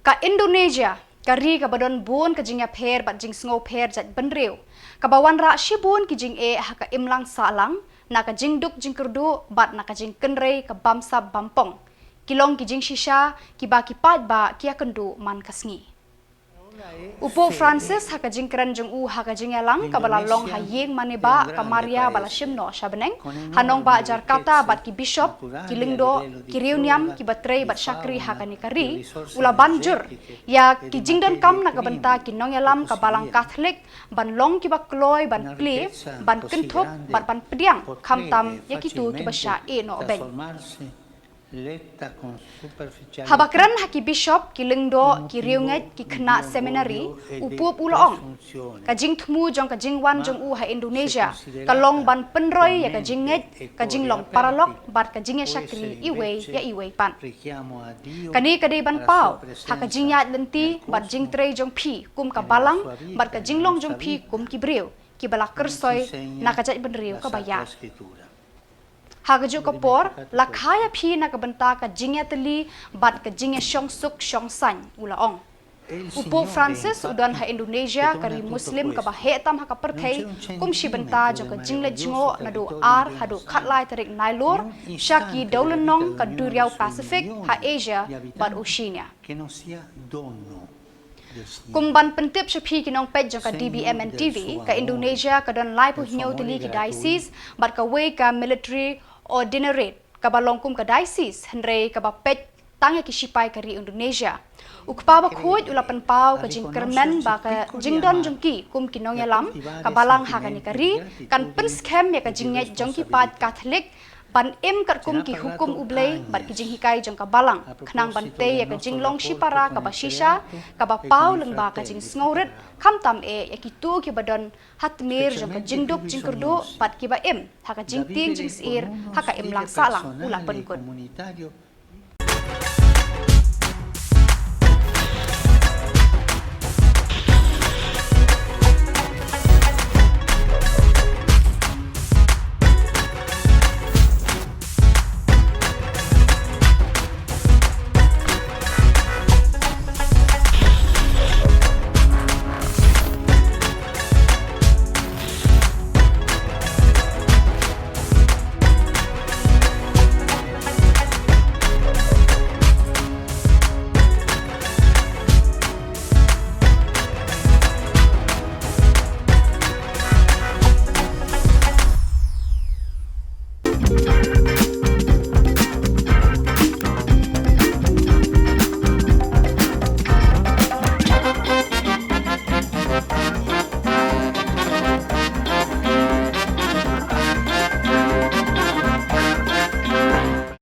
Ka Indonesia, kari ka badon bun ka jingiapher bat jingsngewpher jaitbynriew. Ka wanrah shibun ki jingeh ka imlang sahlang, na ka jingduk jingkyrduh bat na ka jingkynrei ka bamsap bampong. Kilong ki jingshisha, kiba ki paidbah iakynduh man ka sngi. Upo Francis haka jingkren jong haka jingialang ka balalong ha Iingmanebah ka Maria bala shimno shabeneng hanong ba Jakarta bat ki bishop ki lingdo ki reuniam ki batrei bat syakri haka nikari ula banjur ya ki jingdon kam na ka benta ki Nongialam ka Balang Katholik ban long ki bakloi ban pli ban Kyntu bat ban Pdiang kam tam ya kitu ki basya no obeng. Habakran haki bishop ki lingdo ki riunget ki Khynnah Seminari upup ulaong ka jingthmu jong ka jingwan jong ha Indonesia ka long ban penroy ya ka jinget ka jinglong paralok bat ka jingeh syakri iwe ya iwe pan kani kadai ban pau ha ka jingyat lenti bat jingkyrei jong phi kum ka balang bat ka jinglong jong phi kum ki brew ki balak kersoy na ka jaitbynriew ka baya Hagaju kapor lakhaya phi na kabenta ka jingiateli bat ka jingeh syong suk syong san ulaong. Upo Francis udan ha Indonesia kari Muslim ka bahetam ha kaperthei kum shibenta jo ka jinglejngo nadu ar hadu khatlai tarik nailur syaki daulenong ka duriau Pacific ha Asia bat Oceania. Kumban pentip syaphi kinong pet jong ka DBM and TV ka Indonesia ka don lai pu hinyau teli ki diocese bat ka way ka military ordinary kabalong kum ka diocese henrei ka bapet tangya ki sipai kari Indonesia ukpa ba khoj ulapan pau ka jingkren ba ka jingdon jongki kum ki Nongialam ka balang ha ka nikari kan pen scam ya ka jinget jongki pat Katholik ban kat kum ki hukum ublei bat ki jinghikai jong ka balang khnang bante ya ka jinglong shipara ka bashisha ka ba pau lengba ka jingsngewpher kam tam ya ki tu ki badon hatmir jong ka jingduk jingkyrduh bat ki ba ha ka jingting jingsir ha ka imlang sahlang ula penkun